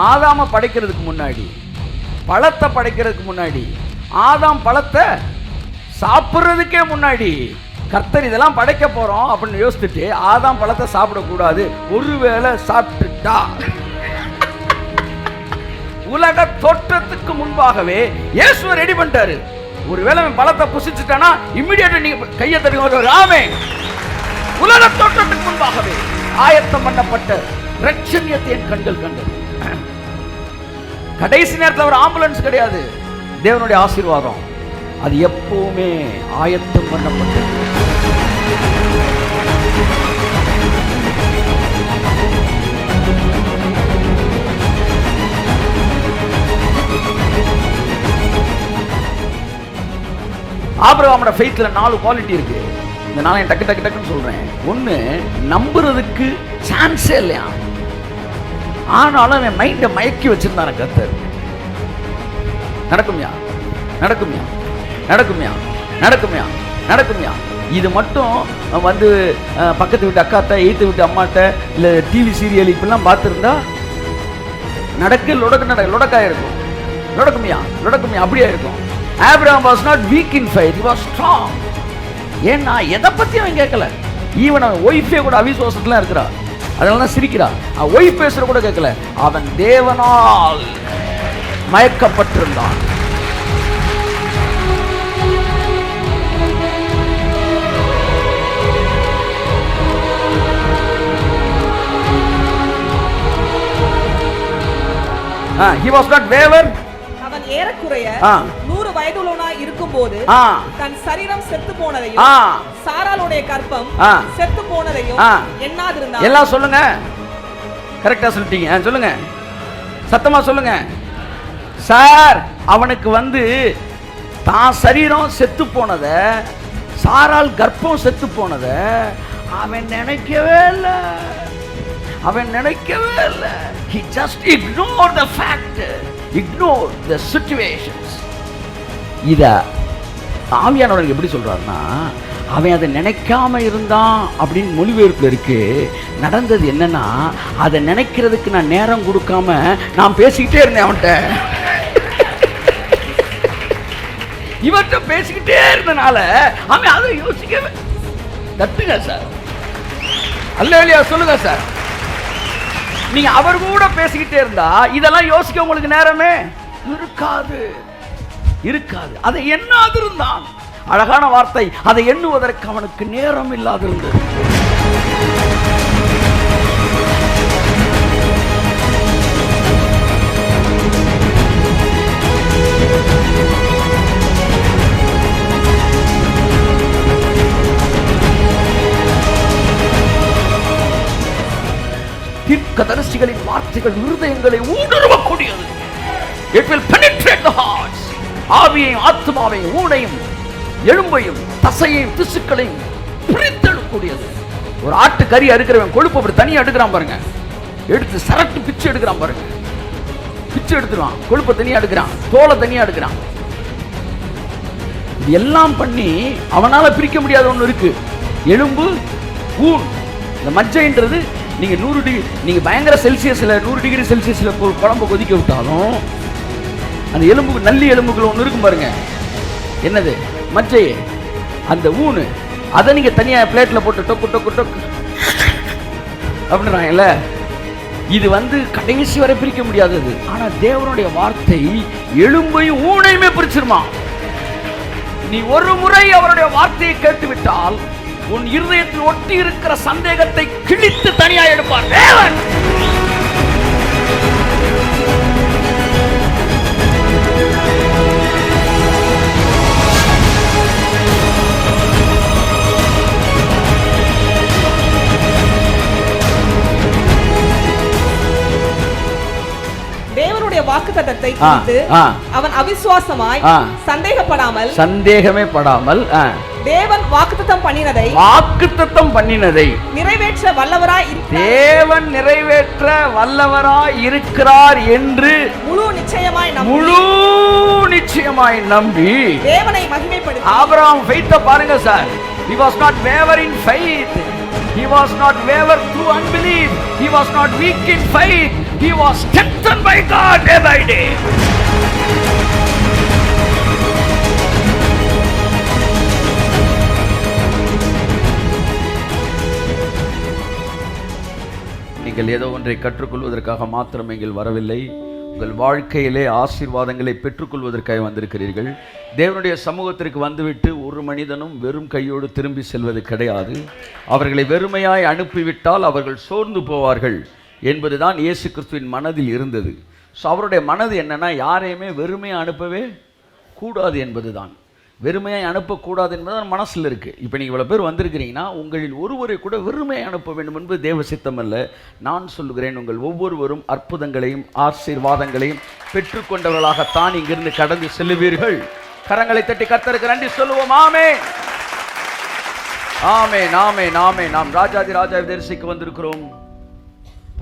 ஆதாம படைக்கிறதுக்கு முன்னாடி, பழத்தை படைக்கிறதுக்கு முன்னாடி, ஆதாம் பழத்தை சாப்பிட்றதுக்கே முன்னாடி கர்த்தர் இதெல்லாம் படைக்க போறோம் அப்படின்னு யோசிச்சுட்டு ஆதாம் பழத்தை சாப்பிடக்கூடாது, ஒருவேளை சாப்பிட்டுட்டா உலக தோற்றத்துக்கு முன்பாகவே இயேசுவை ரெடி பண்ணிட்டாரு. ஒருவேளை பழத்தை புசிச்சுட்டானா இம்மிடியேட்டா நீங்க கையை தட்டுங்க, ராமே உலக தோற்றத்துக்கு முன்பாகவே ஆயத்தம் பண்ணப்பட்ட ரட்சணியத்தை என் கண்கள் கண்டது. கடைசி நேரத்தில் ஒரு ஆம்புலன்ஸ் கிடையாது, தேவனுடைய ஆசீர்வாதம் அது எப்பவுமே ஆயத்தம் பண்ணப்பட்டது. ஆபிரகாமோட ஃபெய்த்ல 4 குவாலிட்டி இருக்கு. இந்த 4 டக்கு டக்கு டக்குன்னு சொல்றேன். ஒன்னு, நம்புறதுக்கு சான்ஸே இல்லையா, ஆனாலும் அவன் மைண்டை மயக்கி வச்சிருந்தான கர்த்தர். நடக்கும்யா நடக்கும்யா நடக்கும்யா நடக்கும்யா நடக்கும்யா. இது மட்டும் வந்து பக்கத்து வீட்டு அக்காட்ட, எய்த்து வீட்டு அம்மாட்ட, இல்லை டிவி சீரியல் இப்பெல்லாம் பார்த்துருந்தா லொடக்காக இருக்கும். லொடக்கும்யா லொடக்கும்யா அப்படியே இருக்கும். Abraham was not weak in faith, he was strong. ஏன்னா எதை பத்தி அவன் கேட்கல. ஈவன் அவன் ஒய்ஃபே கூட அவிசுவாசத்துல இருக்கிறா, அதனால தான் சிரிக்கிறா. அவன் ஒய்ஃப் பேசுற கூட கேட்கல, அவன் தேவனால் மயக்கப்பட்டிருந்தான். He was not wavered. அவன் ஏறக்குறைய 100 வயதுள்ளவனாய் இருக்கும்போது தன் சரீரம் செத்து போனதையும் சாராளுடைய கர்ப்பம் செத்து போனதையும் எண்ணாதிருந்தான். எல்லாம் சொல்லுங்க, கரெக்டா சொல்லிட்டீங்க, சொல்லுங்க சத்தமா சொல்லுங்க சார். அவனுக்கு வந்து தான் சரீரம் செத்து போனத, சாராள் கர்ப்பம் செத்து போனத அவன் நினைக்கவே இல்லை. He just ignored the fact, ignored the situations. இத ஆவியானவர் எப்படி சொல்றாருன்னா, அவன் அதை நினைக்காம இருந்தான் அப்படின்னு மொழிபெயர்ப்புல இருக்கு. நடந்தது என்னன்னா, அதை நினைக்கிறதுக்கு நான் நேரம் கொடுக்காம நான் பேசிக்கிட்டே இருந்தேன் அவன்கிட்ட. இவர்கிட்ட பேசிக்கிட்டே இருந்தனால அவன் அதை யோசிக்கவே. தட்டுங்க சார், அல்லேலூயா சொல்லுங்க சார். நீங்க அவர் கூட பேசிக்கிட்டே இருந்தா இதெல்லாம் யோசிக்க உங்களுக்கு நேரமே இருக்காது. அதை எண்ணாதிருந்தான். அழகான வார்த்தை, அதை எண்ணுவதற்கு அவனுக்கு நேரம் இல்லாதிருந்தது. தீர்க்கதரிசிகளின் வார்த்தைகள் இருதயங்களை ஊடுருவக்கூடியது. It will penetrate the hearts. ஆவியையும் ஆத்மாவையும் ஊனையும் எலும்பையும் தசையையும் திசுக்களையும் பிரித்தெடுக்கக்கூடியது. ஒரு ஆட்டு கறி அறுக்கிறவன் கொழுப்பு அப்படி தனியா எடுக்கிறான் பாருங்க, எடுத்து சரட்டு பிச்சு எடுக்கிறான் பாருங்க, பிச்சு எடுத்துருவான், கொழுப்பை தனியா எடுக்கிறான், தோலை தனியா எடுக்கிறான். இது எல்லாம் பண்ணி அவனால பிரிக்க முடியாத ஒண்ணு இருக்கு, எலும்பு ஊன். இந்த மஜ்ஜைன்றது நீங்க 100 டிகிரி, நீங்க பயங்கர செல்சியஸ்ல 100 டிகிரி செல்சியஸ்ல குழம்பு கொதிக்க விட்டாலும் அந்த எலும்புக்கு, நல்லி எலும்புகள் ஒன்று இருக்கும் பாருங்க, என்னது மஜ்ஜை, அந்த ஊனு, அதை நீங்க தனியா பிளேட்ல போட்டு டொக்கு டொக்கு டொக்கு அப்படின்றாங்கல்ல. இது வந்து கடைசி வரை பிரிக்க முடியாதது. ஆனா தேவனுடைய வார்த்தை எலும்பையும் ஊனையுமே பிரிச்சிருமா. நீ ஒரு முறை அவருடைய வார்த்தையை கேட்டுவிட்டால் உன் இருதயத்தில் ஒட்டி இருக்கிற சந்தேகத்தை கிழித்து தனியா எடுப்பார் தேவன். தேவனுடைய வாக்குத்தத்தத்தை குறித்து அவன் அவிசுவாசமாய் சந்தேகமே படாமல் தேவன் வாக்குத்தத்தம் பண்ணினதை நிறைவேற்ற வல்லவராய் இருக்கிறார் என்று முழு நிச்சயமாய் நம்பி தேவனை மகிமைப்படுத்தி. ஆபிரகாம் faith பாருங்க sir. He was not wavering faith. He was not wavered through unbelief. He was not weak in faith. He was strengthened by God day by day. நீங்கள் ஏதோ ஒன்றை கற்றுக்கொள்வதற்காக மாத்திரம் நீங்கள் வரவில்லை. உங்கள் வாழ்க்கையிலே ஆசீர்வாதங்களை பெற்றுக்கொள்வதற்காக வந்திருக்கிறீர்கள். தேவனுடைய சமூகத்திற்கு வந்துவிட்டு ஒரு மனிதனும் வெறும் கையோடு திரும்பி செல்வது கிடையாது. அவர்களை வெறுமையாய் அனுப்பிவிட்டால் அவர்கள் சோர்ந்து போவார்கள் என்பதுதான் இயேசு கிறிஸ்துவின் மனதில் இருந்தது. ஸோ அவருடைய மனது என்னன்னா, யாரையுமே வெறுமையாக அனுப்பவே கூடாது என்பதுதான். வெறுமையாக அனுப்பக்கூடாது என்பதுதான் மனசில் இருக்குது. இப்போ நீங்கள் இவ்வளோ பேர் வந்திருக்கிறீங்கன்னா உங்களில் ஒருவரை கூட வெறுமையை அனுப்ப வேண்டும் என்பது தேவ சித்தம் அல்ல. நான் சொல்லுகிறேன், உங்கள் ஒவ்வொருவரும் அற்புதங்களையும் ஆசீர்வாதங்களையும் பெற்றுக்கொண்டவர்களாகத்தான் இங்கிருந்து கடந்து செல்லுவீர்கள். கரங்களை தட்டி கர்த்தருக்கு நன்றி சொல்லுவோம். ஆமென், ஆமென், ஆமென், ஆமென். நாம் ராஜாதி ராஜாவை தரிசிக்க வந்திருக்கிறோம்.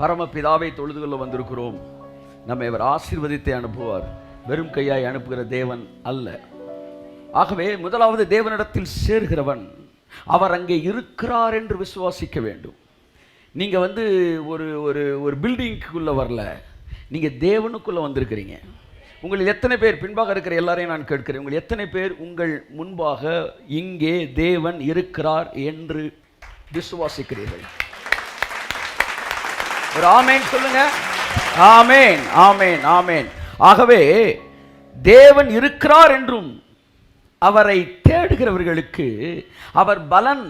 பரமபிதாவை தொழுது கொள்ள வந்திருக்கிறோம். நம்மை அவர் ஆசீர்வதித்தை அனுப்புவார். வெறும் கையாய் அனுப்புகிற தேவன் அல்ல. ஆகவே முதலாவது தேவனிடத்தில் சேர்கிறவன் அவர் அங்கே இருக்கிறார் என்று விசுவாசிக்க வேண்டும். நீங்கள் ஒரு ஒரு ஒரு பில்டிங்குள்ளே வரல, நீங்கள் தேவனுக்குள்ளே வந்திருக்கிறீங்க. உங்களில் எத்தனை பேர், பின்பாக இருக்கிற எல்லாரையும் நான் கேட்கிறேன், உங்கள் எத்தனை பேர் உங்கள் முன்பாக இங்கே தேவன் இருக்கிறார் என்று விசுவாசிக்கிறீர்கள்? ஒரு ஆமேன் சொல்லுங்க. ஆமேன், ஆமேன், ஆமேன். ஆகவே தேவன் இருக்கிறார் என்றும் அவரை தேடுகிறவர்களுக்கு அவர் பலன்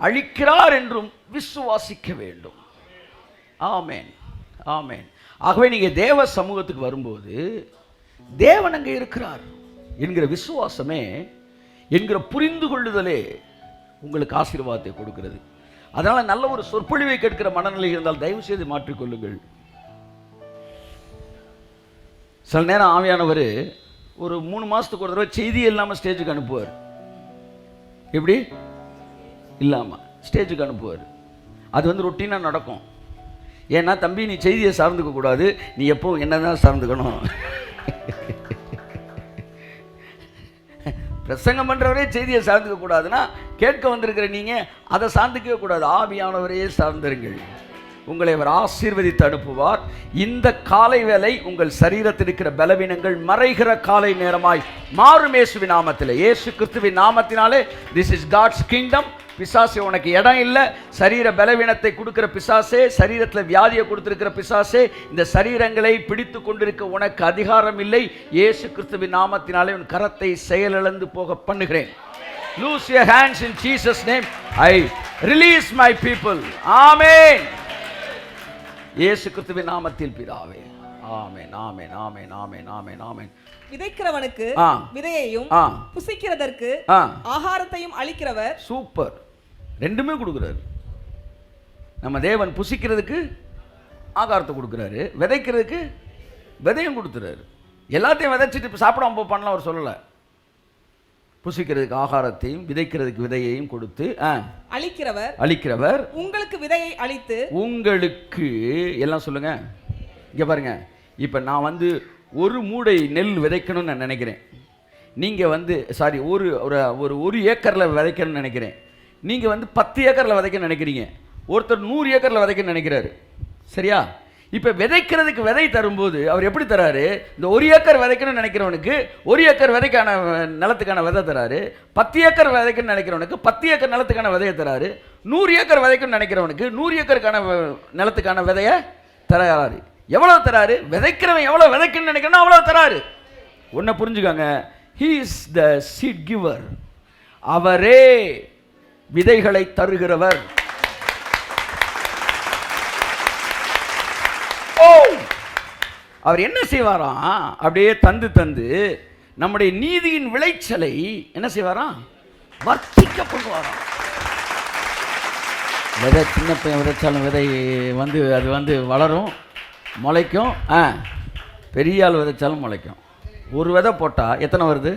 அளிக்கிறார் என்றும் விசுவாசிக்க வேண்டும். ஆமென், ஆமென். ஆகவே நீங்கள் தேவ சமூகத்துக்கு வரும்போது தேவன் அங்கே இருக்கிறார் என்கிற விசுவாசமே, என்கிற புரிந்து கொள்ளுதலே உங்களுக்கு ஆசீர்வாதத்தை கொடுக்கிறது. அதனால் நல்ல ஒரு சொற்பொழிவை கேட்கிற மனநிலை இருந்தால் தயவு செய்து மாற்றிக்கொள்ளுங்கள். சில நேரம் ஆவியானவர் ஒரு 3 மாதத்துக்கு ஒரு தடவை செய்தி இல்லாமல் ஸ்டேஜுக்கு அனுப்புவார். எப்படி இல்லாமல் ஸ்டேஜுக்கு அனுப்புவார். அது ரொட்டீனாக நடக்கும். ஏன்னா தம்பி, நீ செய்தியை சார்ந்துக்க கூடாது, நீ எப்போ என்ன தான் சார்ந்துக்கணும். பிரசங்கம் பண்ணுறவரே செய்தியை சார்ந்துக்க கூடாதுன்னா கேட்க வந்திருக்கிற நீங்கள் அதை சார்ந்துக்கவே கூடாது. ஆவியானவரையே சார்ந்திருங்கள். உங்களை அவர் ஆசீர்வதித்து அனுப்புவார். இந்த காலை வேளை உங்கள் சரீரத்தில் இருக்கிற பலவீனங்கள் மறைகிற காலை நேரமாய் மாறும். இயேசுவின் நாமத்திலே, இயேசு கிறிஸ்துவின் நாமத்தினாலே. This is God's kingdom. பிசாசே, உனக்கு இடம் இல்லை. சரீர பலவீனத்தை கொடுக்கிற பிசாசே, சரீரத்தில் வியாதியை கொடுத்திருக்கிற பிசாசே, இந்த சரீரங்களை பிடித்து கொண்டிருக்க உனக்கு அதிகாரம் இல்லை. இயேசு கிறிஸ்துவின் நாமத்தினாலே உன் கரத்தை செயலிழந்து போக பண்ணுகிறேன். Loose your hands in Jesus name. I release my people. ஆமென். இயேசு கிறிஸ்துவின் நாமத்தில் பிதாவே. ஆமென், ஆமென், ஆமென், ஆமென், ஆமென், ஆமென். விதைக்கிறவனுக்கு விதையையும் புசிக்கிறதற்கு ஆகாரத்தையும் அளிக்கிறவர். சூப்பர். ரெண்டுமே கொடுக்கிறாரு. நம்ம தேவன் புசிக்கிறதுக்கு ஆகாரத்தை கொடுக்கிறாரு, விதைக்கிறதுக்கு விதையும் கொடுத்துறாரு. எல்லாத்தையும் விதைச்சிட்டு சாப்பிடாம பண்ணலாம் அவர் சொல்லலை. புசிக்கிறதுக்கு ஆகாரத்தையும் விதைக்கிறதுக்கு விதையையும் கொடுத்து அளிக்கிறவர் உங்களுக்கு விதையை அளித்து. உங்களுக்கு எல்லாம் சொல்லுங்க. இங்க பாருங்க, இப்ப நான் ஒரு மூடை நெல் விதைக்கணும்னு நான் நினைக்கிறேன். நீங்க ஒரு ஏக்கர்ல விதைக்கணும்னு நினைக்கிறேன். நீங்க 10 ஏக்கர்ல விதைக்க நினைக்கிறீங்க. ஒருத்தர் 100 ஏக்கர்ல விதைக்க நினைக்கிறாரு. சரியா? இப்போ விதைக்கிறதுக்கு விதை தரும்போது அவர் எப்படி தராரு? இந்த 1 ஏக்கர் விதைக்கணும்னு நினைக்கிறவனுக்கு 1 ஏக்கர் விதைக்கான நிலத்துக்கான விதை தராரு. 10 ஏக்கர் விதைக்கணும்னு நினைக்கிறவனுக்கு 10 ஏக்கர் நிலத்துக்கான விதையை தராரு. 100 ஏக்கர் விதைக்கணும்னு நினைக்கிறவனுக்கு 100 ஏக்கருக்கான நிலத்துக்கான விதையை தராரு. எவ்வளவு தராரு? விதைக்கிறவன் எவ்வளவு விதைக்கணும்னு நினைக்கிறனோ அவ்வளவு தராரு. ஒன்றை புரிஞ்சுக்காங்க, he is the seed giver. அவரே விதைகளை தருகிறவர். அவர் என்ன செய்வாராம்? அப்படியே தந்து நம்முடைய நீதியின் விளைச்சலை என்ன செய்வாராம்? வர்த்திக்க பண்ணுவாராம். விதை சின்ன பையன் விதைச்சாலும் விதை அது வளரும், முளைக்கும். பெரிய ஆள் விதைச்சாலும் முளைக்கும். ஒரு விதை போட்டால் எத்தனை வருது?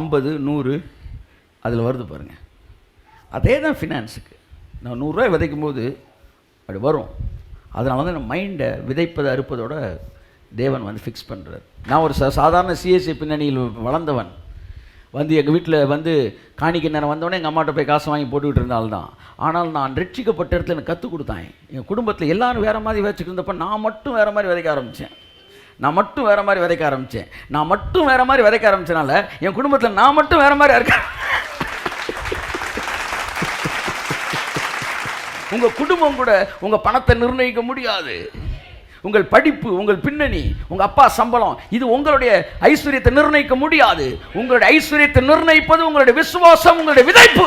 50, 100 அதில் வருது பாருங்கள். அதே தான் ஃபினான்ஸுக்கு. நான் 100 ரூபாய் விதைக்கும் போது அப்படி வரும். அதனால தான் மைண்டை விதைப்பதை அறுப்பதோட தேவன் ஃபிக்ஸ் பண்ணுறார். நான் ஒரு சாதாரண சிஎஸ்சி பின்னணியில் வளர்ந்தவன். வந்து எங்கள் வீட்டில் வந்து காணிக்கை நேரம் வந்தோடனே எங்கள் அம்மாட்ட போய் காசு வாங்கி போட்டுக்கிட்டு இருந்தால்தான். ஆனால் நான் ரட்சிக்கப்பட்ட இடத்துல எனக்கு கற்றுக் கொடுத்தாங்க. என் குடும்பத்தில் எல்லாரும் வேறு மாதிரி விதைச்சிட்டு இருந்தப்போ நான் மட்டும் வேறு மாதிரி விதைக்க ஆரம்பித்தேன். நான் மட்டும் வேறு மாதிரி விதைக்க ஆரம்பித்தனால என் குடும்பத்தில் நான் மட்டும் வேறு மாதிரி இருக்கேன். உங்கள் குடும்பம் கூட உங்கள் பணத்தை நிர்ணயிக்க முடியாது. உங்கள் படிப்பு, உங்கள் பின்னணி, உங்கள் அப்பா சம்பளம், இது உங்களுடைய ஐஸ்வர்யத்தை நிர்ணயிக்க முடியாது. உங்களுடைய ஐஸ்வர்யத்தை நிர்ணயிப்பது உங்களுடைய விசுவாசம், உங்களுடைய விதைப்பு.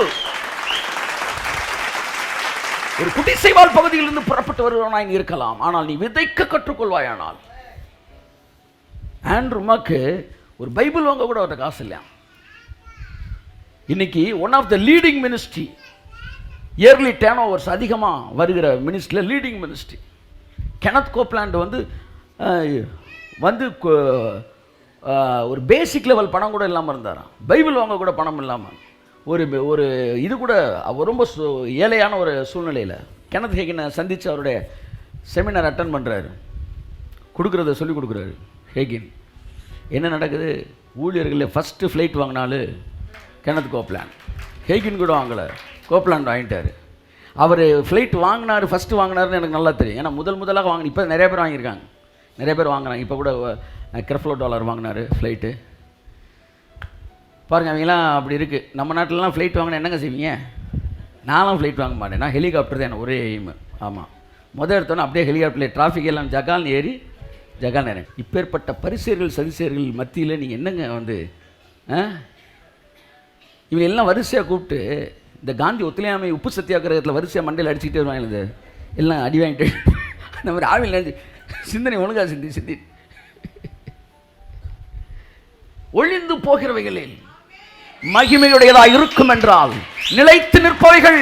ஒரு குடிசைவாழ் பகுதியிலிருந்து புறப்பட்டு வருவனாய் இருக்கலாம், ஆனால் நீ விதைக்க கற்றுக்கொள்வாயானால். ஆண்ட்ரூமாக்கு ஒரு பைபிள் வாங்க கூட அவர்கிட்ட காசு இல்லையா. இன்னைக்கு one of the leading ministry, yearly turnovers அதிகமாக வருகிற மினிஸ்ட்ரியில் லீடிங் மினிஸ்ட்ரி கெனத் கோப்லாண்ட் வந்து ஒரு பேசிக் லெவல் பணம் கூட இல்லாமல் இருந்தாராம். பைபிள் வாங்க கூட பணம் இல்லாமல் ஒரு இது கூட அவர் ரொம்ப ஏழையான ஒரு சூழ்நிலையில் கெனத் ஹேகினை சந்தித்து அவருடைய செமினார் அட்டன் பண்ணுறாரு. கொடுக்குறத சொல்லிக் கொடுக்குறாரு ஹேகின். என்ன நடக்குது? ஊழியர்களில் ஃபஸ்ட்டு ஃப்ளைட் வாங்கினாலும் கெனத் கோப்லாண்ட். ஹேகின் கூட வாங்கலை, கோப்லாண்ட் வாங்கிட்டார். அவர் ஃப்ளைட் வாங்கினார், ஃபஸ்ட்டு வாங்கினார்னு எனக்கு நல்லா தெரியும். ஏன்னா முதலாக வாங்கின, இப்போ நிறைய பேர் வாங்கியிருக்காங்க, நிறைய பேர் வாங்கினாங்க. இப்போ கூட கிரஃப்லோ டாலர் வாங்கினார் ஃப்ளைட்டு. பாருங்கள், அவங்களாம் அப்படி இருக்குது. நம்ம நாட்டிலலாம் ஃப்ளைட் வாங்கினா என்னங்க செய்வீங்க? நானும் ஃப்ளைட் வாங்க மாட்டேன். நான் ஹெலிகாப்டர் தான் எனக்கு ஒரே எய்மு. ஆமாம், எடுத்தோன்னே அப்படியே ஹெலிகாப்டரில் டிராஃபிக் எல்லாம் ஜகால்னு ஏறி ஜகால் நேரம். இப்பேற்பட்ட பரிசேயர்கள் சதிசேயர்கள் மத்தியில் நீங்கள் என்னங்க வந்து இவங்க எல்லாம் வரிசையாக கூப்பிட்டு இந்த காந்தி ஒத்துழையாமை உப்பு சத்தியாகிரகத்தில் வரிசையாக மண்டையில் அடிச்சுக்கிட்டே வருவாங்க. இது எல்லாம் அடி வாங்கிட்டு அந்த மாதிரி ஆவில் நினைச்சு சிந்தனை ஒழுங்காக சிந்தி ஒழிந்து போகிறவைகளில் மகிமையுடையதாக இருக்கும் என்றால் நிலைத்து நிற்பவைகள்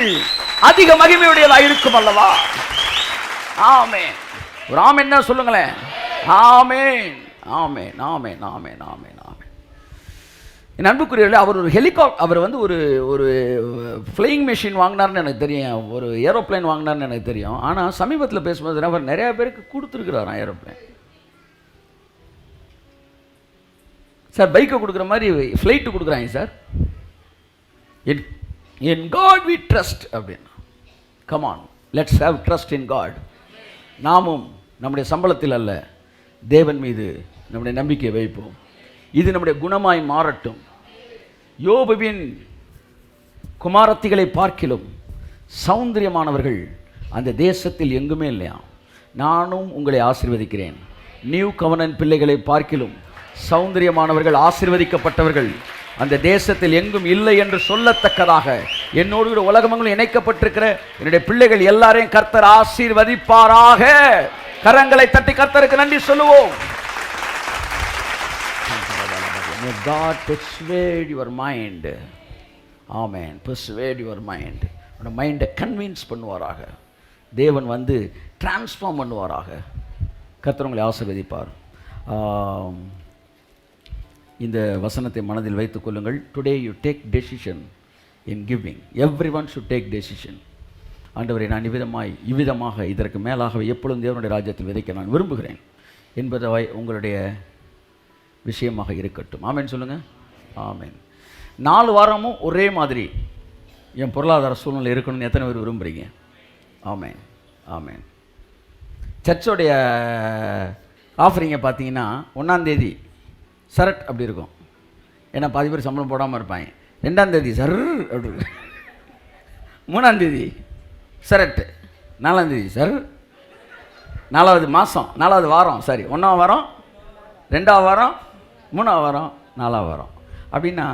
அதிக மகிமையுடையதாக இருக்கும் அல்லவா? ஆமென். ஒரு ஆமென் என்ன சொல்லுங்களேன். ஆமென், ஆமென், ஆமென், ஆமென், ஆமென், ஆமென். என் அன்புக்குரியவர்களே, அவர் ஒரு அவர் வந்து ஒரு ஃப்ளையிங் மெஷின் வாங்கினார்னு எனக்கு தெரியும், ஒரு ஏரோப்ளைன் வாங்கினார்னு எனக்கு தெரியும். ஆனால் சமீபத்தில் பேசும்போது அவர் நிறையா பேருக்கு கொடுத்துருக்கிறாராம் ஏரோப்ளைன். சார் பைக்கை கொடுக்குற மாதிரி ஃப்ளைட்டு கொடுக்குறாங்க sir. In God we trust அப்படின்னு. Come on, let's have trust in God. நாமும் நம்முடைய சம்பளத்தில் அல்ல, தேவன் மீது நம்முடைய நம்பிக்கை வைப்போம். இது நம்முடைய குணமாய் மாறட்டும். யோபுவின் குமாரத்திகளை பார்க்கிலும் சௌந்தரியமானவர்கள் அந்த தேசத்தில் எங்குமே இல்லையா. நானும் உங்களை ஆசீர்வதிக்கிறேன். நியூ கவர்னன்ட் பிள்ளைகளை பார்க்கிலும் சௌந்தரியமானவர்கள், ஆசீர்வதிக்கப்பட்டவர்கள் அந்த தேசத்தில் எங்கும் இல்லை என்று சொல்லத்தக்கதாக என்னோடு கூட உலகமெங்கும் இணைக்கப்பட்டிருக்கிற என்னுடைய பிள்ளைகள் எல்லாரையும் கர்த்தர் ஆசீர்வதிப்பாராக. கரங்களை தட்டி கர்த்தருக்கு நன்றி சொல்லுவோம். God persuade your mind. Amen. Persuade your mind. உன்னோட மைண்டை கன்வின்ஸ் பண்ணுவாராக. தேவன் வந்து டிரான்ஸ்ஃபார்ம் பண்ணுவாராக. கர்த்தர் உங்களை ஆசீர்வதிப்பார். இந்த வசனத்தை மனதில் வைத்துக் கொள்ளுங்கள். Today you take decision in giving. Every one should take decision. ஆண்டவரை, நான் இவ்விதமாக இதற்கு மேலாகவே எப்பொழுதும் தேவனுடைய ராஜ்யத்தில் விதைக்க நான் விரும்புகிறேன் என்பதை உங்களுடைய விஷயமாக இருக்கட்டும். ஆமேன் சொல்லுங்கள். ஆமேன். 4 வாரமும் ஒரே மாதிரி என் பொருளாதார சூழ்நிலை இருக்கணும்னு எத்தனை பேர் விரும்புகிறீங்க? ஆமேன், ஆமேன். சர்ச்சோடைய ஆஃபரிங்கை பார்த்தீங்கன்னா 1ஆம் தேதி சரட் அப்படி இருக்கும். ஏன்னா பாதி பேர் சம்பளம் போடாமல் இருப்பாங்க. 2ஆம் தேதி சர் அப்படி இருக்கு. 3ஆம் தேதி சரட்டு. 4ஆம் தேதி சர். 4வது மாதம், 4வது வாரம், சாரி 1ஆம் வாரம், 2ஆம் வாரம், 3ஆம் வாரம், 4ஆம் வாரம். அப்படின்னா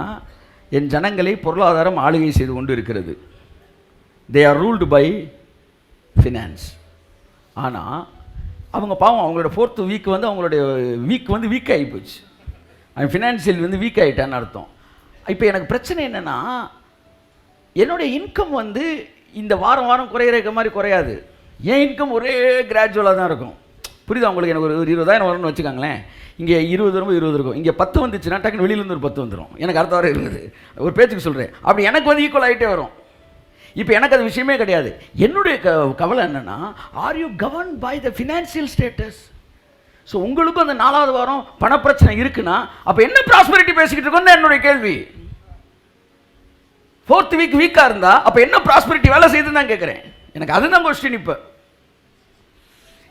என் ஜனங்களை பொருளாதாரம் ஆளுகை செய்து கொண்டு இருக்கிறது. They are ruled by finance. ஆனால் அவங்க பாவம், அவங்களோட 4th வீக் வந்து அவங்களுடைய வீக் வந்து வீக் ஆகி போச்சு. அவன் ஃபினான்ஷியல் வந்து வீக் ஆகிட்டான்னு அர்த்தம். இப்போ எனக்கு பிரச்சனை என்னென்னா, என்னுடைய இன்கம் வந்து இந்த வாரம் குறையிற மாதிரி குறையாது. என் இன்கம் ஒரே கிராஜுவலாக தான் இருக்கும். புரியுதா உங்களுக்கு? எனக்கு ஒரு 20,000 வரும்னு வச்சுக்காங்களேன். இங்கே 20 வரும்போது 20 இருக்கும். இங்கே 10 வந்துச்சுன்னா டக்குன்னு வெளியிலேருந்து ஒரு 10 வந்துடும். எனக்கு அடுத்த வாரம் இருக்குது, ஒரு பேச்சுக்கு சொல்கிறேன். அப்படி எனக்கு வந்து ஈக்குவல் ஆகிட்டே வரும். இப்போ எனக்கு அது விஷயமே கிடையாது. என்னுடைய கவலை என்னென்னா, are you govern by the financial status? So உங்களுக்கும் அந்த 4வது வாரம் பணப்பிரச்சனை இருக்குன்னா அப்போ என்ன ப்ராஸ்பரிட்டி பேசிக்கிட்டு இருக்கோன்னு என்னுடைய கேள்வி. 4th வீக் வீக்காக இருந்தா அப்போ என்ன ப்ராஸ்பரிட்டி வேலை செய்யுதுன்னு தான் கேட்குறேன். எனக்கு அதுதான் கொஸ்டின். இப்போ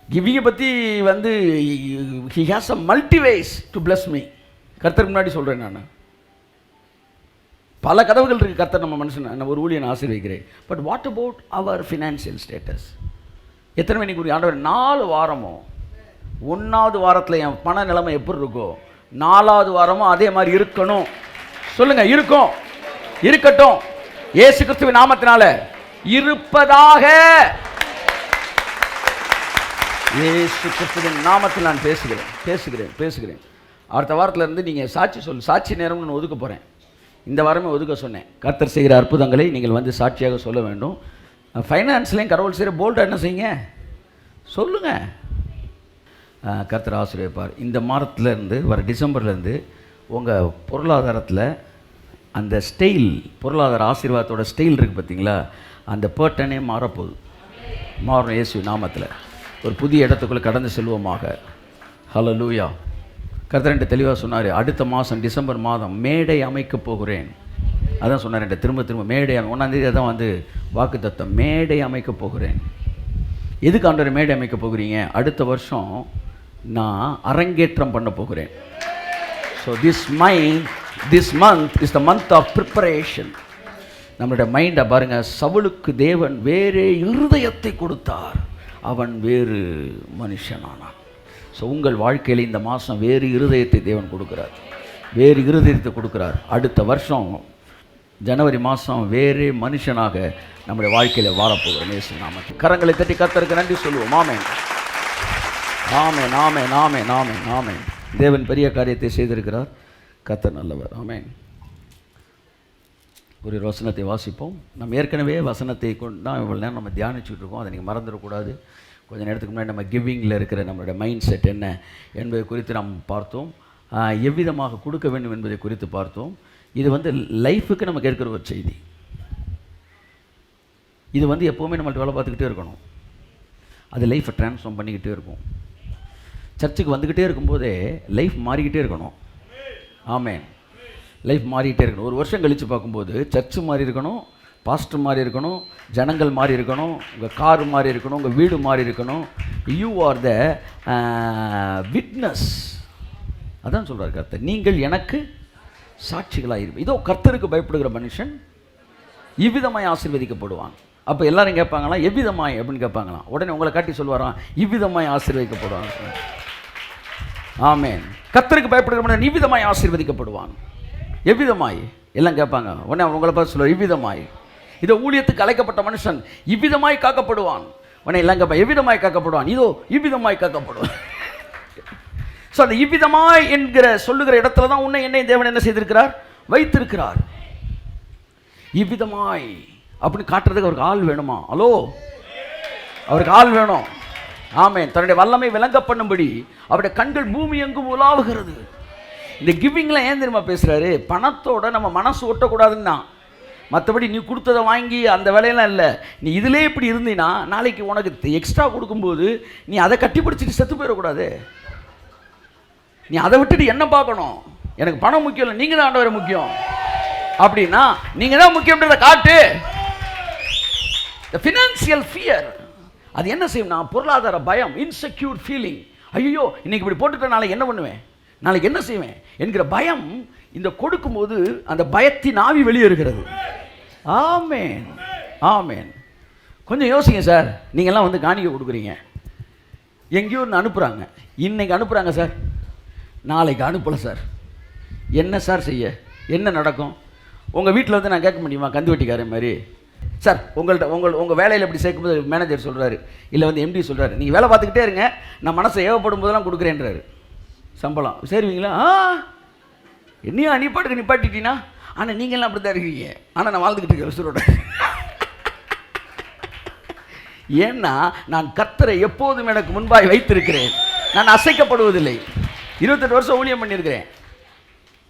கிவிங்கை பற்றி வந்து he has a multiways to bless me. கர்த்தருக்கு முன்னாடி சொல்கிறேன், நான் பல கதவுகள் இருக்குது கர்த்தர் நம்ம மனுஷன் நம்ம ஒரு ஊழியனை ஆசீர்வதிக்கிறேன். பட் வாட் அபவுட் அவர் ஃபினான்ஷியல் ஸ்டேட்டஸ்? எத்தனை மணிக்கு ஒரு ஆண்டவர் 4 வாரமோ 1வது வாரத்தில் என் பண நிலைமை எப்படி இருக்கோ 4வது வாரமும் அதே மாதிரி இருக்கணும். சொல்லுங்க, இருக்கும், இருக்கட்டும். இயேசு கிறிஸ்துவின் நாமத்தினால இருப்பதாக. இயேசு கிறிஸ்துவின் நாமத்தில் நான் பேசுகிறேன். அடுத்த வாரத்தில் இருந்து நீங்கள் சாட்சி நேரம்னு ஒதுக்க போகிறேன். இந்த வாரமே ஒதுக்க சொன்னேன். கர்த்தர் செய்கிற அற்புதங்களை நீங்கள் வந்து சாட்சியாக சொல்ல வேண்டும். ஃபைனான்ஸ்லேயும் கடவுள் செய்கிற போல்டாக என்ன செய்யுங்க, சொல்லுங்கள். கர்த்தர் ஆசீர்வதிப்பார். இந்த மாதத்துலேருந்து வர டிசம்பர்லேருந்து உங்கள் பொருளாதாரத்தில் அந்த ஸ்டைல், பொருளாதார ஆசீர்வாதத்தோட ஸ்டைல் இருக்குது பார்த்தீங்களா, அந்த பேட்டர்னே மாறப்போகுது. மாறும் இயேசு நாமத்தில். ஒரு புதிய இடத்துக்குள்ளே கடந்து செல்வோமாக. ஹல்லேலூயா. கர்த்தர் தெளிவாக சொன்னார், அடுத்த மாதம் டிசம்பர் மாதம் மேடை அமைக்கப் போகிறேன். அதான் சொன்னார் திரும்ப மேடை. 1ஆம் தேதி தான் வந்து வாக்குத்தத்தம், மேடை அமைக்கப் போகிறேன். எதுக்கு ஆண்டவரே மேடை அமைக்க போகிறீங்க? அடுத்த வருஷம் நான் அரங்கேற்றம் பண்ண போகிறேன். So this month is the month of preparation. நம்மளுடைய மைண்டை பாருங்கள். சவுலுக்கு தேவன் வேறே இருதயத்தை கொடுத்தார், அவன் வேறு மனுஷனானான். ஸோ உங்கள் வாழ்க்கையில் இந்த மாதம் வேறு இருதயத்தை தேவன் கொடுக்குறார். அடுத்த வருஷம் ஜனவரி மாதம் வேறே மனுஷனாக நம்முடைய வாழ்க்கையில் வாழப்போகிறோம். இயேசு நாமத்தில் கரங்களை தட்டி கர்த்தருக்கு நன்றி சொல்லுவோம். ஆமென், ஆமென், ஆமென், ஆமென், ஆமென், ஆமென். தேவன் பெரிய காரியத்தை செய்திருக்கிறார். கர்த்தர் நல்லவர். ஆமென். ஒரு வசனத்தை வாசிப்போம். நம்ம ஏற்கனவே வசனத்தை கொண்டு தான் இவ்வளோ நேரம் நம்ம தியானிச்சுட்டு இருக்கோம். அதை நீங்கள் மறந்துடக்கூடாது. கொஞ்சம் நேரத்துக்கு முன்னாடி நம்ம கிவிங்கில் இருக்கிற நம்மளோட மைண்ட் செட் என்ன என்பதை குறித்து நாம் பார்த்தோம். எவ்விதமாக கொடுக்க வேண்டும் என்பதை குறித்து பார்த்தோம். இது வந்து லைஃபுக்கு நம்ம கேட்குற ஒரு செய்தி. இது வந்து எப்போவுமே நம்மள்ட்ட வேலை பார்த்துக்கிட்டே இருக்கணும். அது லைஃப்பை ட்ரான்ஸ்ஃபார்ம் பண்ணிக்கிட்டே இருக்கும். சர்ச்சுக்கு வந்துக்கிட்டே இருக்கும்போதே லைஃப் மாறிக்கிட்டே இருக்கணும். ஆமென். லைஃப் மாறிக்கிட்டே இருக்கணும். ஒரு வருஷம் கழித்து பார்க்கும்போது சர்ச்சு மாறி இருக்கணும், பாஸ்டர் மாறி இருக்கணும், ஜனங்கள் மாறி இருக்கணும், உங்கள் கார் மாறி இருக்கணும், உங்கள் வீடு மாறி இருக்கணும். You are the witness. அதான் சொல்கிறார் கர்த்தர், நீங்கள் எனக்கு சாட்சிகளாக இருப்பீங்க. இதோ கர்த்தருக்கு பயப்படுகிற மனுஷன் இவ்விதமாய் ஆசீர்வதிக்கப்படுவான். அப்போ எல்லாரும் கேட்பாங்களாம், எவ்விதமாய் அப்படின்னு கேட்பாங்களாம். உடனே உங்களை காட்டி சொல்லுவாராம், இவ்விதமாய் ஆசீர்வதிக்கப்படுவான். ஆமென். கர்த்தருக்கு பயப்படுகிற மனுஷன் இவ்விதமாய் ஆசீர்வதிக்கப்படுவான். எவ்விதமாய் எல்லாம் கேட்பாங்க. உடனே உங்களை பார்த்து சொல்லுவார், இவ்விதமாய். இதோ ஊழியத்துக்கு அழைக்கப்பட்ட மனுஷன் இவ்விதமாய் காக்கப்படுவான். உடனே எல்லாம் கேட்பான், எவ்விதமாய் காக்கப்படுவான். இதோ இவ்விதமாய் காக்கப்படுவான். ஸோ அந்த இவ்விதமாய் என்கிற சொல்லுகிற இடத்துல தான் உன்னை என்னை தேவன் என்ன செய்திருக்கிறார், வைத்திருக்கிறார். இவ்விதமாய் அப்படின்னு காட்டுறதுக்கு அவருக்கு ஆள் வேணுமா? ஹலோ, அவருக்கு ஆள் வேணும். ஆமென். தன்னுடைய வல்லமை விளங்க பண்ணும்படி அவருடைய கண்கள் பூமி எங்கும் உலாவுகிறது. இந்த கிவிங்கில் ஏன் தெரியுமா பேசுகிறாரு? பணத்தோட நம்ம மனசு ஓட்டக்கூடாதுன்னா. மற்றபடி நீ கொடுத்ததை வாங்கி அந்த வேலையெல்லாம் இல்லை. நீ இதிலே இப்படி இருந்தீன்னா நாளைக்கு உனக்கு எக்ஸ்ட்ரா கொடுக்கும்போது நீ அதை கட்டி பிடிச்சிட்டு செத்து போயிடக்கூடாது. நீ அதை விட்டுட்டு என்ன பார்க்கணும்? எனக்கு பணம் முக்கியம் இல்லை, நீங்கள் தான் ஆண்டவரை முக்கியம் அப்படின்னா நீங்கள் தான் முக்கியன்றதை காட்டு. ஃபினான்சியல் ஃபியர் அது என்ன செய்யும்னா, பொருளாதார பயம், இன்செக்யூர் ஃபீலிங். ஐயோ இன்னைக்கு இப்படி போட்டுட்டேன், நாளைக்கு என்ன பண்ணுவேன், நாளைக்கு என்ன செய்வேன் என்கிற பயம். இந்த கொடுக்கும்போது அந்த பயத்தின் ஆவி வெளியேறுகிறது. ஆமென், ஆமென். கொஞ்சம் யோசிங்க சார். நீங்கள்லாம் வந்து காணிக்கை கொடுக்குறீங்க, எங்கேயோ ஒன்று அனுப்புகிறாங்க, இன்னைக்கு அனுப்புகிறாங்க சார், நாளைக்கு அனுப்பலை சார், என்ன சார் செய்ய, என்ன நடக்கும்? உங்கள் வீட்டில் வந்து நான் கேட்க முடியுமா கந்து வெட்டிக்காரன் மாதிரி? சார் உங்கள் வேலையில் எப்படி சேர்க்கும்போது மேனேஜர் சொல்கிறாரு, இல்லை வந்து எம்டி சொல்கிறாரு, நீங்கள் வேலை பார்த்துக்கிட்டே இருங்க, நான் மனசை ஏவப்படும் போதெல்லாம் கொடுக்குறேன்றாரு. சம்பளம் சேருவீங்களா? என்னையும் நிப்பாட்டுக்கு நிப்பாட்டிட்டீங்கன்னா. ஆனால் நீங்கள்லாம் அப்படி தான் இருக்கீங்க. ஆனால் நான் வாழ்ந்துக்கிட்டு இருக்கேன் உசுரோட. ஏன்னா நான் கர்த்தரை எப்போதும் எனக்கு முன்பாய் வைத்திருக்கிறேன். நான் அசைக்கப்படுவதில்லை. 28 வருஷம் ஊழியம் பண்ணியிருக்கிறேன்.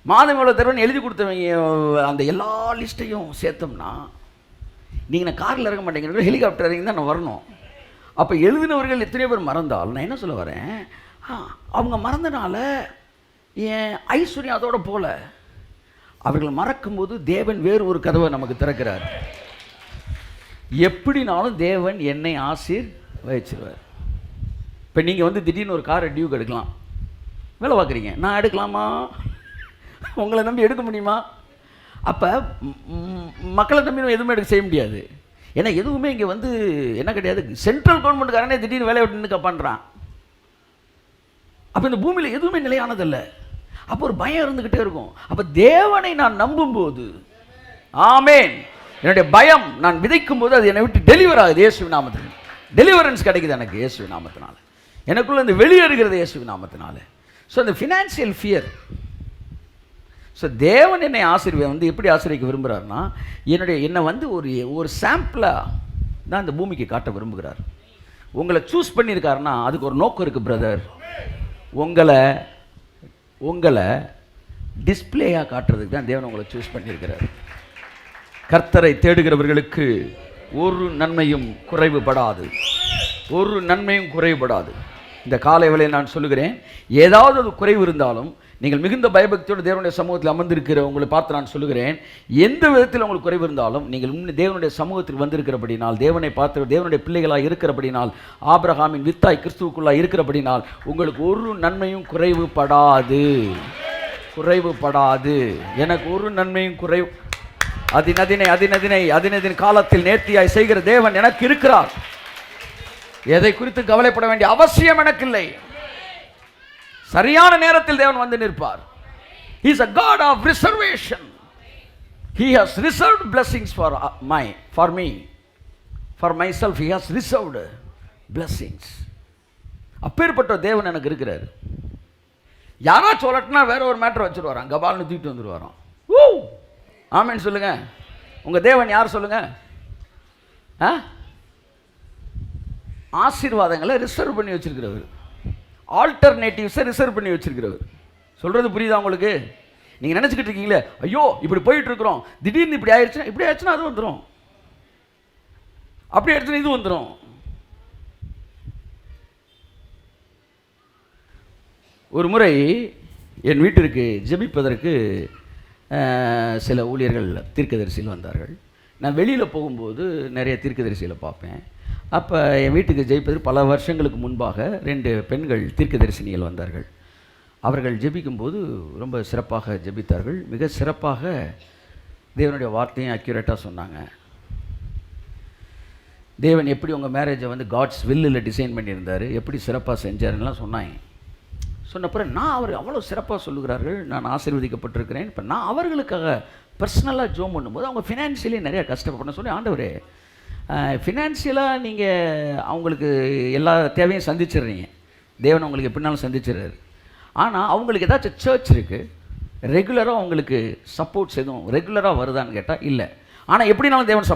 மாதம் எவ்வளோ தருவன்னு எழுதி கொடுத்தவங்க அந்த எல்லா லிஸ்ட்டையும் சேர்த்தோம்னா நீங்கள் நான் காரில் இறங்க மாட்டேங்கிறீங்க, ஹெலிகாப்டர் இறங்கி தான் நான் வரணும். அப்போ எழுதினவர்கள் எத்தனையோ பேர் மறந்தால் நான் என்ன சொல்ல வரேன், அவங்க மறந்தனால என் ஐஸ்வர்யம் அதோட போல, அவர்கள் மறக்கும்போது தேவன் வேறு ஒரு கதவை நமக்கு திறக்கிறார். எப்படினாலும் தேவன் என்னை ஆசீர்வதிச்சிருவார். இப்போ நீங்கள் வந்து திடீர்னு ஒரு காரை டியூக் எடுக்கலாம், வேலை பார்க்குறீங்க, நான் எடுக்கலாமா? உங்களை நம்பி எடுக்க முடியுமா? அப்போ மக்களை நம்பி எதுவுமே எடுக்க செய்ய முடியாது. ஏன்னா எதுவுமே இங்கே வந்து என்ன கிடையாது, சென்ட்ரல் கவர்மெண்ட்டுக்காரனே திடீர்னு வேலையை விட்டு நிற்க பண்ணுறான். அப்போ இந்த பூமியில் எதுவுமே நிலையானதில்லை. அப்போ ஒரு பயம் இருந்துக்கிட்டே இருக்கும். அப்போ தேவனை நான் நம்பும்போது, ஆமேன், என்னுடைய பயம் நான் விதைக்கும் போது அது என்னை விட்டு டெலிவர் ஆகுது. இயேசுவின் நாமத்தில் டெலிவரன்ஸ் கிடைக்குது எனக்கு. இயேசுவின் நாமத்தினால எனக்குள்ள இந்த வெளியேறுகிறது இயேசுவின் நாமத்தினால. ஸோ அந்த ஃபினான்சியல் ஃபியர். ஸோ தேவன் என்னை வந்து எப்படி ஆசீர்வதிக்க விரும்புகிறாருன்னா, என்னை வந்து ஒரு சாம்பிளாக தான் இந்த பூமிக்கு காட்ட விரும்புகிறார். உங்களை சூஸ் பண்ணியிருக்காருன்னா அதுக்கு ஒரு நோக்கம் இருக்குது பிரதர். உங்களை டிஸ்பிளேயாக காட்டுறதுக்கு தான் தேவன் உங்களை சூஸ் பண்ணியிருக்கிறார். கர்த்தரை தேடுகிறவர்களுக்கு ஒரு நன்மையும் குறைவுபடாது, ஒரு நன்மையும் குறைவுபடாது. இந்த காலை வேளையில் நான் சொல்லுகிறேன், ஏதாவது ஒரு குறைவு இருந்தாலும் நீங்கள் மிகுந்த பயபக்தியோடு தேவனுடைய சமூகத்தில் அமர்ந்திருக்கிற உங்களை பார்த்து நான் சொல்லுகிறேன், எந்த விதத்தில் உங்களுக்கு குறைவு இருந்தாலும் நீங்கள் தேவனுடைய சமூகத்தில் வந்திருக்கிறபடினால், தேவனை பார்த்து தேவனுடைய பிள்ளைகளாக இருக்கிறபடினால், ஆபிரகாமின் வித்தாய் கிறிஸ்துவுக்குள்ளாக இருக்கிறபடினால் உங்களுக்கு ஒரு நன்மையும் குறைவுபடாது. எனக்கு ஒரு நன்மையும் அதினதினை காலத்தில் நேர்த்தியாய் செய்கிற தேவன் எனக்கு இருக்கிறார். எதை குறித்து கவலைப்பட வேண்டிய அவசியம் எனக்கு இல்லை. சரியான நேரத்தில் தேவன் வந்து நிற்பார். He is a God of reservation. He has reserved blessings for me. For myself he has reserved blessings. அப்பேற்பட்ட தேவன் எனக்கு இருக்கிறார். யாரா சொல்லட்டுனா வேற ஒரு மேட்டர் வச்சுட்டு வரான், கபால்னு தூக்கிட்டு வந்துட்டு வரான். ஆமேன்னு சொல்லுங்க. உங்க தேவன் யார் சொல்லுங்க? ஆசீர்வாதங்களை ரிசர்வ் பண்ணி வச்சிருக்கிறவர், ஆல்டர்னேட்டிவ்ஸை ரிசர்வ் பண்ணி வச்சிருக்கிறவர். சொல்றது புரியுதா உங்களுக்கு? நீங்க நினைச்சுக்கிட்டு இருக்கீங்களே, ஐயோ இப்படி போயிட்டு இருக்கிறோம், திடீர்னு இப்படி ஆயிடுச்சுன்னா அது வந்துடும், அப்படி ஆயிடுச்சுன்னா இது வந்துடும். ஒரு முறை என் வீட்டிற்கு ஜெபிப்பதற்கு சில ஊழியர்கள் தீர்க்கதரிசியில் வந்தார்கள். நான் வெளியில் போகும்போது நிறைய தீர்க்கதரிசிகளை பார்ப்பேன். அப்போ என் வீட்டுக்கு ஜெயிப்பதற்கு பல வருஷங்களுக்கு முன்பாக 2 பெண்கள் தீர்க்கதரிசினிகள் வந்தார்கள். அவர்கள் ஜெபிக்கும்போது ரொம்ப சிறப்பாக ஜெபித்தார்கள். மிக சிறப்பாக தேவனுடைய வார்த்தையும் அக்யூரேட்டாக சொன்னாங்க. தேவன் எப்படி உங்கள் மேரேஜை வந்து காட்ஸ் வில்லில் டிசைன் பண்ணியிருந்தார், எப்படி சிறப்பாக செஞ்சாருன்னெலாம் சொன்னாங்க. சொன்னப்புறம் நான் அவர் அவ்வளோ சிறப்பாக சொல்லுகிறார்கள், நான் ஆசீர்வதிக்கப்பட்டிருக்கிறேன். இப்போ நான் அவர்களுக்காக பர்சனலாக ஜோம் பண்ணும்போது அவங்க ஃபினான்ஷியலி நிறையா கஷ்டப்படணும் சொல்லி, ஆண்டவரே ஃபினான்ஷியலாக நீங்கள் அவங்களுக்கு எல்லா தேவையும் சந்திச்சிடுறீங்க, தேவன் அவங்களுக்கு எப்படினாலும் சந்திச்சிடுறாரு. ஆனால் அவங்களுக்கு ஏதாச்சும் சர்ச் இருக்குது, ரெகுலராக அவங்களுக்கு சப்போர்ட்ஸ் எதுவும் ரெகுலராக வருதான்னு கேட்டால் இல்லை. ஆனால் எப்படினாலும் தேவன்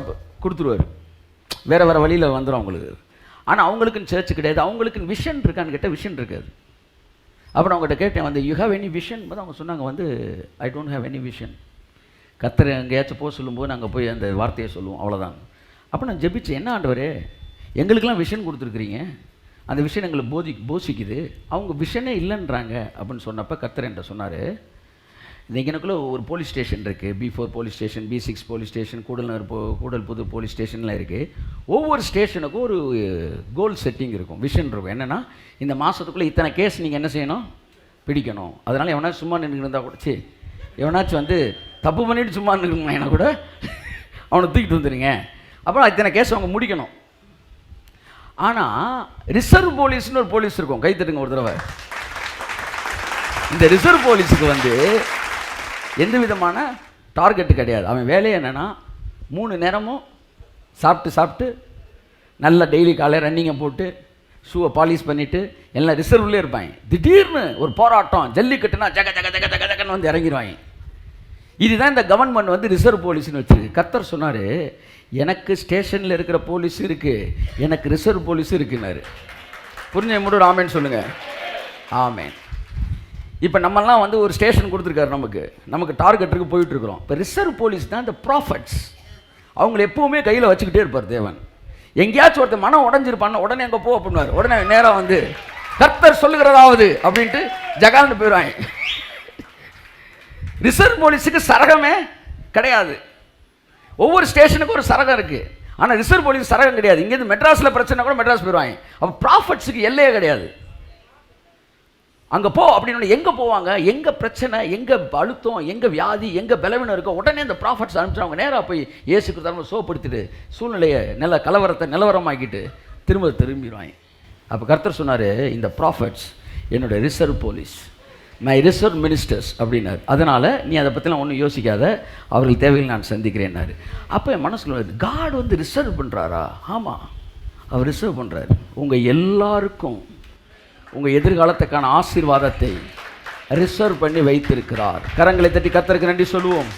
கொடுத்துருவார், வேறு வழியில் வந்துடும் அவங்களுக்கு. ஆனால் அவங்களுக்குன்னு சர்ச் கிடையாது. அவங்களுக்குன்னு விஷன் இருக்கான்னு கேட்டால் விஷன் இருக்காது. அப்புறம் அவங்ககிட்ட கேட்டேன் வந்து, யூ ஹேவ் எனி விஷன்? போது அவங்க சொன்னாங்க வந்து, I don't have any vision. கர்த்தர் எங்கேயாச்சும் போக சொல்லும்போது நாங்கள் போய் அந்த வார்த்தையை சொல்லுவோம், அவ்வளோதான். அப்போ நான் ஜெபிச்சேன், என்ன ஆண்டவரே எங்களுக்கெல்லாம் விஷன் கொடுத்துருக்குறீங்க, அந்த விஷன் எங்களுக்கு போஷிக்குது, அவங்க விஷனே இல்லைன்றாங்க அப்படின்னு சொன்னப்போ கர்த்தர் என்கிட்ட சொன்னார், இன்றைக்கி எனக்குள்ளே ஒரு போலீஸ் ஸ்டேஷன் இருக்குது, B4 police station, B6 police station, Koodal புது போலீஸ் ஸ்டேஷன்லாம் இருக்குது. ஒவ்வொரு ஸ்டேஷனுக்கும் ஒரு கோல் செட்டிங் இருக்கும், விஷன் இருக்கும். என்னென்னா இந்த மாதத்துக்குள்ளே இத்தனை கேஸ் நீங்கள் என்ன செய்யணும், பிடிக்கணும். அதனால் எவனாச்சும் சும்மா நின்று இருந்தால் கூட, எவனாச்சும் வந்து தப்பு பண்ணிவிட்டு சும்மா நின்றுக்கணும், என்ன கூட அவனை தூக்கிட்டு வந்துடுங்க. அப்புறம் இத்தனை கேஸ் அவங்க முடிக்கணும். ஆனால் ரிசர்வ் போலீஸ்னு ஒரு போலீஸ் இருக்கும், கைத்தட்டுங்க ஒரு தடவை. இந்த ரிசர்வ் போலீஸுக்கு வந்து எந்த விதமான டார்கெட்டு கிடையாது. அவன் வேலையை என்னென்னா 3 நேரமும் சாப்பிட்டு நல்லா டெய்லி காலையில் ரன்னிங்கை போட்டு ஷூவை பாலிஷ் பண்ணிவிட்டு எல்லாம் ரிசர்வ்லேயே இருப்பாங்க. திடீர்னு ஒரு போராட்டம், ஜல்லிக்கட்டுனா ஜகன்னு வந்து இறங்கிடுவாங்க. இதுதான் இந்த கவர்மெண்ட் வந்து ரிசர்வ் போலீஸ்னு வச்சுருக்கு. கர்த்தர் சொன்னார், எனக்கு ஸ்டேஷனில் இருக்கிற போலீஸ் இருக்குது, எனக்கு ரிசர்வ் போலீஸ் இருக்குன்னாரு. புரிஞ்ச முடிவு ஆமேன்னு சொல்லுங்கள். ஆமேன். இப்போ நம்மெல்லாம் வந்து ஒரு ஸ்டேஷன் கொடுத்துருக்காரு, நமக்கு டார்கெட்டுக்கு போயிட்டுருக்குறோம். இப்போ ரிசர்வ் போலீஸ் தான் இந்த ப்ராஃபட்ஸ். அவங்கள எப்போவுமே கையில் வச்சுக்கிட்டே இருப்பார் தேவன். எங்கேயாச்சும் ஒருத்தர் மனம் உடஞ்சிருப்பான்னு உடனே எங்கே போ அப்படின்னாரு, உடனே நேராக வந்து கர்த்தர் சொல்லுகிறதாவது அப்படின்ட்டு ஜகால்னு போயிடுவாங்க. ரிசர்வ் போலீஸுக்கு சரகமே கிடையாது. ஒவ்வொரு ஸ்டேஷனுக்கும் ஒரு சரகம் இருக்கு, ஆனால் ரிசர்வ் போலீஸ் சரகம் கிடையாது. இங்கேருந்து மெட்ராஸில் பிரச்சனை கூட மெட்ராஸ் போயிடுவாங்க. அப்போ ப்ராஃபிட்ஸுக்கு எல்லையே கிடையாது. அங்கே போ அப்படின்னு எங்கே போவாங்க, எங்கே பிரச்சனை, எங்கே அழுத்தம், எங்கே வியாதி, எங்கே பலவீனம் இருக்கோ உடனே இந்த ப்ராஃபிட்ஸ் அனுப்பிச்சு நேராக போய் இயேசு கிறிஸ்துவை சோப்படுத்திட்டு சூழ்நிலையை கலவரத்தை நிலவரமாக்கிட்டு திரும்பிடுவாங்க. அப்போ கர்த்தர் சொன்னார், இந்த ப்ராஃபிட்ஸ் என்னுடைய reserve police, my reserve ministers அப்படின்னாரு. அதனால் நீ அதை பற்றிலாம் ஒன்றும் யோசிக்காத, அவர்கள் தேவையில் நான் சந்திக்கிறேன்னாரு. அப்போ என் மனசில் காட் வந்து ரிசர்வ் பண்ணுறாரா? ஆமாம், அவர் ரிசர்வ் பண்ணுறாரு. உங்கள் எல்லாருக்கும் உங்கள் எதிர்காலத்துக்கான ஆசீர்வாதத்தை ரிசர்வ் பண்ணி வைத்திருக்கிறார். கரங்களை தட்டி கர்த்தருக்கு நன்றி சொல்லுவோம்.